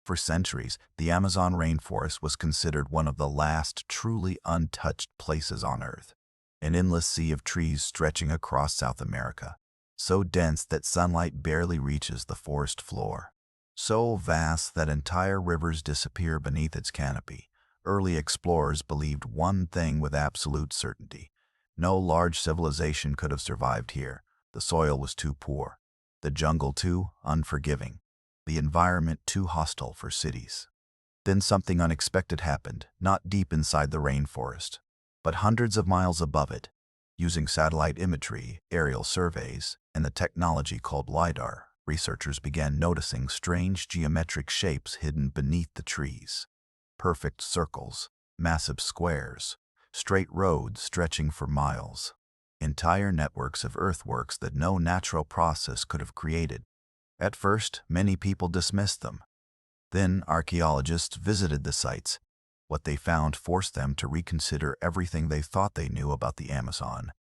For centuries, the Amazon rainforest was considered one of the last truly untouched places on Earth. An endless sea of trees stretching across South America, so dense that sunlight barely reaches the forest floor. So vast that entire rivers disappear beneath its canopy. Early explorers believed one thing with absolute certainty. No large civilization could have survived here. The soil was too poor, the jungle too unforgiving, the environment too hostile for cities. Then something unexpected happened, not deep inside the rainforest, but hundreds of miles above it. Using satellite imagery, aerial surveys, and the technology called LiDAR, researchers began noticing strange geometric shapes hidden beneath the trees. Perfect circles, massive squares, straight roads stretching for miles. Entire networks of earthworks that no natural process could have created. At first, many people dismissed them. Then archaeologists visited the sites. What they found forced them to reconsider everything they thought they knew about the Amazon.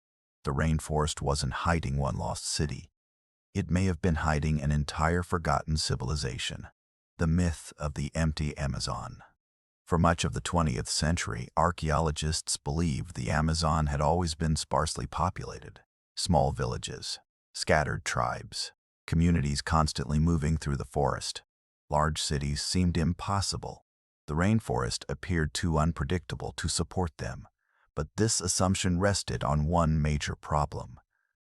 The rainforest wasn't hiding one lost city. It may have been hiding an entire forgotten civilization. The myth of the empty Amazon. For much of the 20th century, archaeologists believed the Amazon had always been sparsely populated. Small villages, scattered tribes, communities constantly moving through the forest. Large cities seemed impossible. The rainforest appeared too unpredictable to support them. But this assumption rested on one major problem.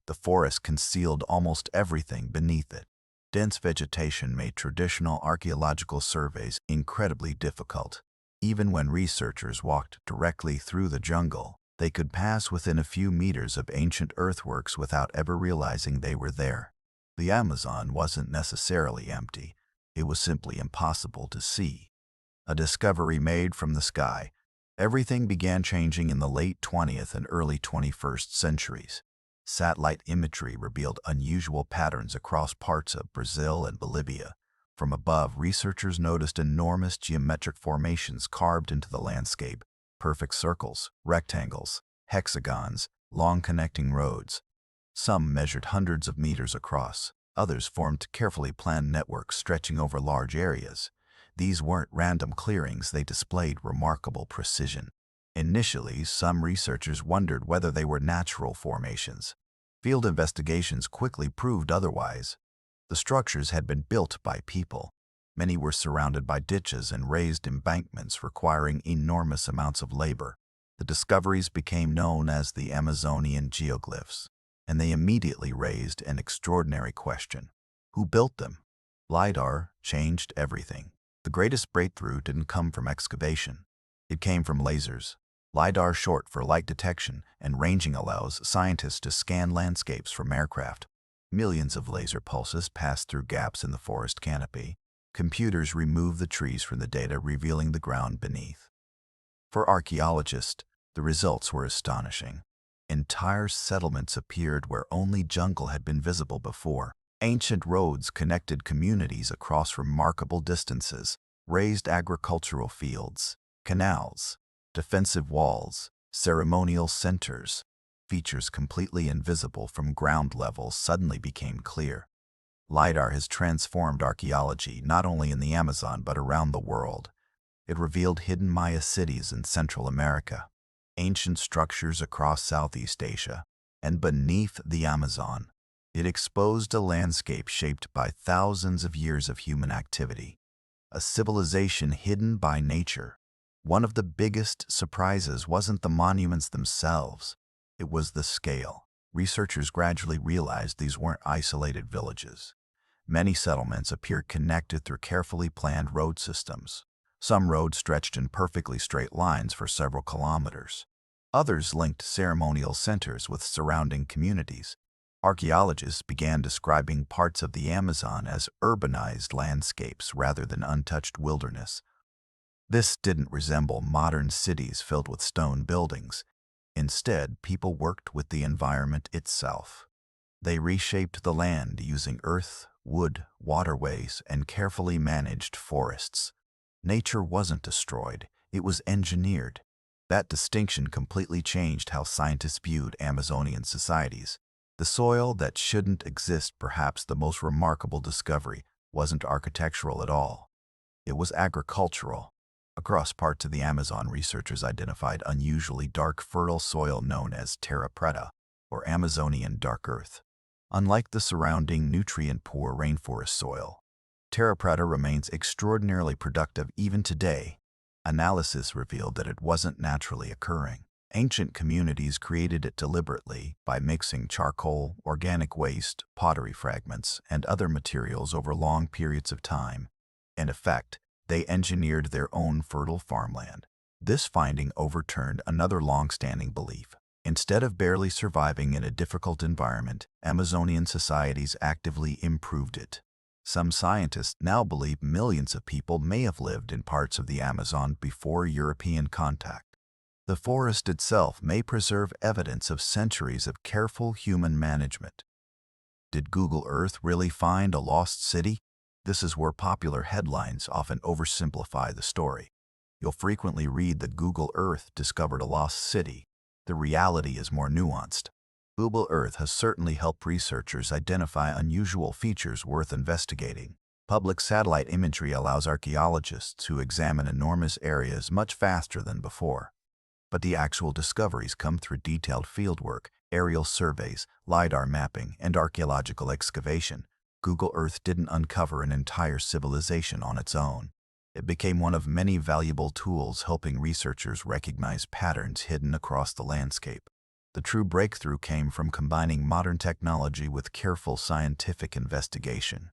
The forest concealed almost everything beneath it. Dense vegetation made traditional archaeological surveys incredibly difficult. Even when researchers walked directly through the jungle, they could pass within a few meters of ancient earthworks without ever realizing they were there. The Amazon wasn't necessarily empty. It was simply impossible to see. A discovery made from the sky. Everything began changing in the late 20th and early 21st centuries. Satellite imagery revealed unusual patterns across parts of Brazil and Bolivia. From above, researchers noticed enormous geometric formations carved into the landscape. Perfect circles, rectangles, hexagons, long connecting roads. Some measured hundreds of meters across. Others formed carefully planned networks stretching over large areas. These weren't random clearings, they displayed remarkable precision. Initially, some researchers wondered whether they were natural formations. Field investigations quickly proved otherwise. The structures had been built by people. Many were surrounded by ditches and raised embankments requiring enormous amounts of labor. The discoveries became known as the Amazonian geoglyphs, and they immediately raised an extraordinary question. Who built them? LiDAR changed everything. The greatest breakthrough didn't come from excavation. It came from lasers. LiDAR, short for light detection and ranging, allows scientists to scan landscapes from aircraft. Millions of laser pulses pass through gaps in the forest canopy. Computers remove the trees from the data, revealing the ground beneath. For archaeologists, the results were astonishing. Entire settlements appeared where only jungle had been visible before. Ancient roads connected communities across remarkable distances. Raised agricultural fields, canals, defensive walls, ceremonial centers. Features completely invisible from ground level suddenly became clear. LiDAR has transformed archaeology not only in the Amazon but around the world. It revealed hidden Maya cities in Central America, ancient structures across Southeast Asia, and beneath the Amazon, it exposed a landscape shaped by thousands of years of human activity. A civilization hidden by nature. One of the biggest surprises wasn't the monuments themselves. It was the scale. Researchers gradually realized these weren't isolated villages. Many settlements appeared connected through carefully planned road systems. Some roads stretched in perfectly straight lines for several kilometers. Others linked ceremonial centers with surrounding communities. Archaeologists began describing parts of the Amazon as urbanized landscapes rather than untouched wilderness. This didn't resemble modern cities filled with stone buildings. Instead, people worked with the environment itself. They reshaped the land using earth, wood, waterways, and carefully managed forests. Nature wasn't destroyed, it was engineered. That distinction completely changed how scientists viewed Amazonian societies. The soil that shouldn't exist, perhaps the most remarkable discovery, wasn't architectural at all. It was agricultural. Across parts of the Amazon, researchers identified unusually dark, fertile soil known as terra preta, or Amazonian dark earth. Unlike the surrounding nutrient-poor rainforest soil, terra preta remains extraordinarily productive even today. Analysis revealed that it wasn't naturally occurring. Ancient communities created it deliberately by mixing charcoal, organic waste, pottery fragments, and other materials over long periods of time. In effect, they engineered their own fertile farmland. This finding overturned another long-standing belief. Instead of barely surviving in a difficult environment, Amazonian societies actively improved it. Some scientists now believe millions of people may have lived in parts of the Amazon before European contact. The forest itself may preserve evidence of centuries of careful human management. Did Google Earth really find a lost city? This is where popular headlines often oversimplify the story. You'll frequently read that Google Earth discovered a lost city. The reality is more nuanced. Google Earth has certainly helped researchers identify unusual features worth investigating. Public satellite imagery allows archaeologists to examine enormous areas much faster than before. But the actual discoveries come through detailed fieldwork, aerial surveys, LiDAR mapping, and archaeological excavation. Google Earth didn't uncover an entire civilization on its own. It became one of many valuable tools helping researchers recognize patterns hidden across the landscape. The true breakthrough came from combining modern technology with careful scientific investigation.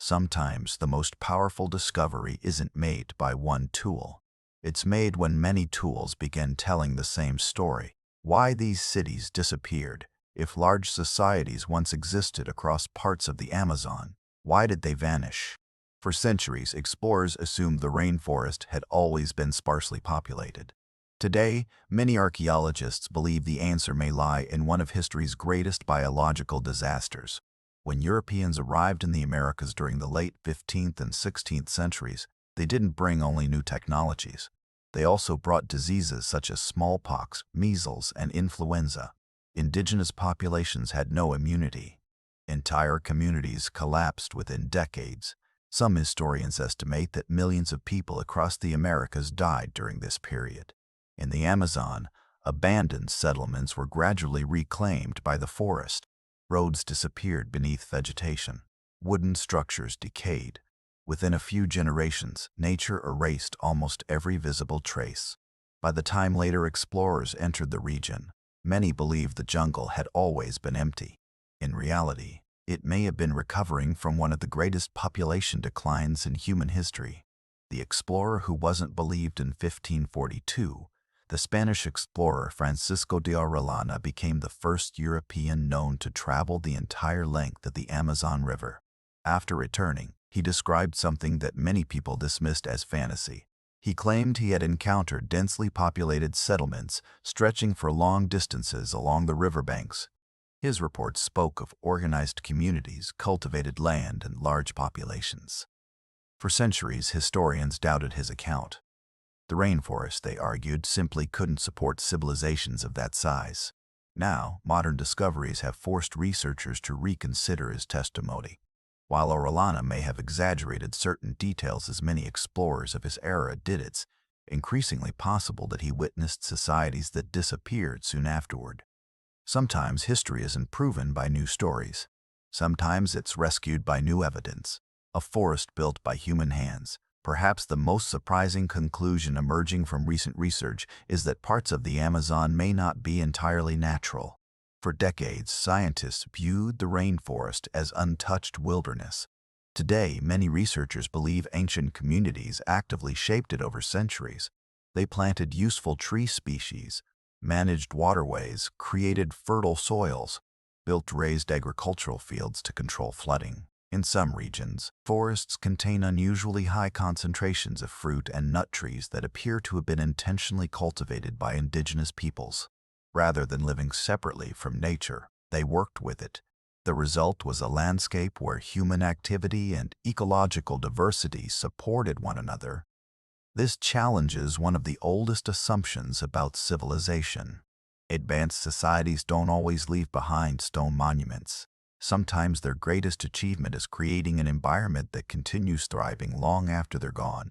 Sometimes the most powerful discovery isn't made by one tool. It's made when many tools begin telling the same story. Why these cities disappeared. If large societies once existed across parts of the Amazon, why did they vanish? For centuries, explorers assumed the rainforest had always been sparsely populated. Today, many archaeologists believe the answer may lie in one of history's greatest biological disasters. When Europeans arrived in the Americas during the late 15th and 16th centuries, they didn't bring only new technologies. They also brought diseases such as smallpox, measles, and influenza. Indigenous populations had no immunity. Entire communities collapsed within decades. Some historians estimate that millions of people across the Americas died during this period. In the Amazon, abandoned settlements were gradually reclaimed by the forest. Roads disappeared beneath vegetation. Wooden structures decayed. Within a few generations, nature erased almost every visible trace. By the time later explorers entered the region, many believed the jungle had always been empty. In reality, it may have been recovering from one of the greatest population declines in human history. The explorer who wasn't believed in 1542, the Spanish explorer Francisco de Orellana became the first European known to travel the entire length of the Amazon River. After returning, he described something that many people dismissed as fantasy. He claimed he had encountered densely populated settlements stretching for long distances along the riverbanks. His reports spoke of organized communities, cultivated land, and large populations. For centuries, historians doubted his account. The rainforest, they argued, simply couldn't support civilizations of that size. Now, modern discoveries have forced researchers to reconsider his testimony. While Orellana may have exaggerated certain details as many explorers of his era did, it's increasingly possible that he witnessed societies that disappeared soon afterward. Sometimes history isn't proven by new stories. Sometimes it's rescued by new evidence. A forest built by human hands. Perhaps the most surprising conclusion emerging from recent research is that parts of the Amazon may not be entirely natural. For decades, scientists viewed the rainforest as untouched wilderness. Today, many researchers believe ancient communities actively shaped it over centuries. They planted useful tree species, managed waterways, created fertile soils, built raised agricultural fields to control flooding. In some regions, forests contain unusually high concentrations of fruit and nut trees that appear to have been intentionally cultivated by indigenous peoples. Rather than living separately from nature, they worked with it. The result was a landscape where human activity and ecological diversity supported one another. This challenges one of the oldest assumptions about civilization. Advanced societies don't always leave behind stone monuments. Sometimes their greatest achievement is creating an environment that continues thriving long after they're gone.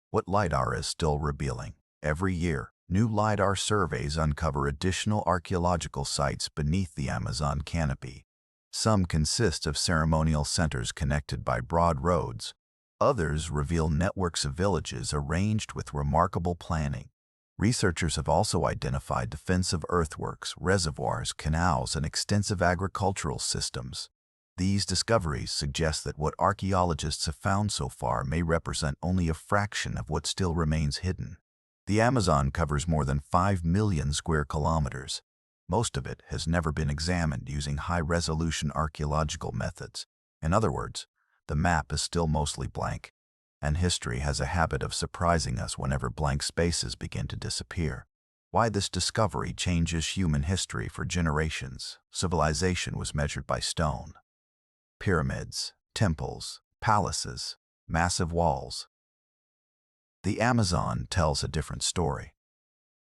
What LiDAR is still revealing. Every year, new LiDAR surveys uncover additional archaeological sites beneath the Amazon canopy. Some consist of ceremonial centers connected by broad roads. Others reveal networks of villages arranged with remarkable planning. Researchers have also identified defensive earthworks, reservoirs, canals, and extensive agricultural systems. These discoveries suggest that what archaeologists have found so far may represent only a fraction of what still remains hidden. The Amazon covers more than 5 million square kilometers. Most of it has never been examined using high-resolution archaeological methods. In other words, the map is still mostly blank, and history has a habit of surprising us whenever blank spaces begin to disappear. Why this discovery changes human history for generations. Civilization was measured by stone. Pyramids, temples, palaces, massive walls. The Amazon tells a different story.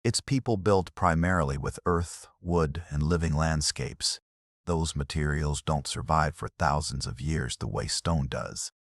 Its people built primarily with earth, wood, and living landscapes. Those materials don't survive for thousands of years the way stone does.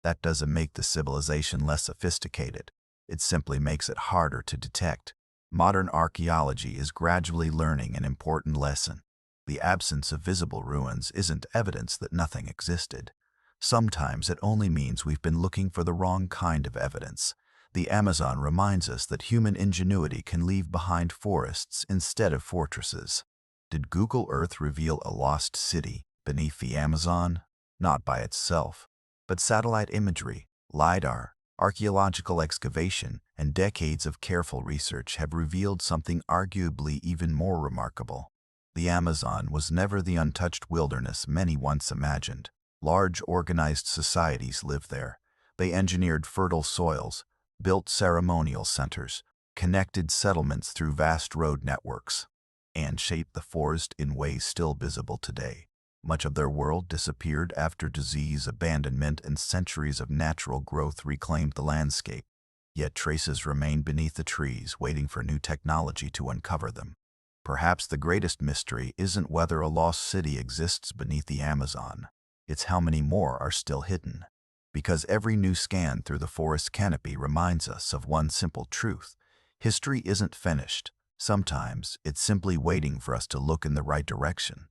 That doesn't make the civilization less sophisticated. It simply makes it harder to detect. Modern archaeology is gradually learning an important lesson. The absence of visible ruins isn't evidence that nothing existed. Sometimes it only means we've been looking for the wrong kind of evidence. The Amazon reminds us that human ingenuity can leave behind forests instead of fortresses. Did Google Earth reveal a lost city beneath the Amazon? Not by itself, but satellite imagery, LiDAR, archaeological excavation, and decades of careful research have revealed something arguably even more remarkable. The Amazon was never the untouched wilderness many once imagined. Large organized societies lived there. They engineered fertile soils, built ceremonial centers, connected settlements through vast road networks, and shaped the forest in ways still visible today. Much of their world disappeared after disease, abandonment, and centuries of natural growth reclaimed the landscape. Yet traces remain beneath the trees, waiting for new technology to uncover them. Perhaps the greatest mystery isn't whether a lost city exists beneath the Amazon. It's how many more are still hidden. Because every new scan through the forest canopy reminds us of one simple truth. History isn't finished. Sometimes it's simply waiting for us to look in the right direction.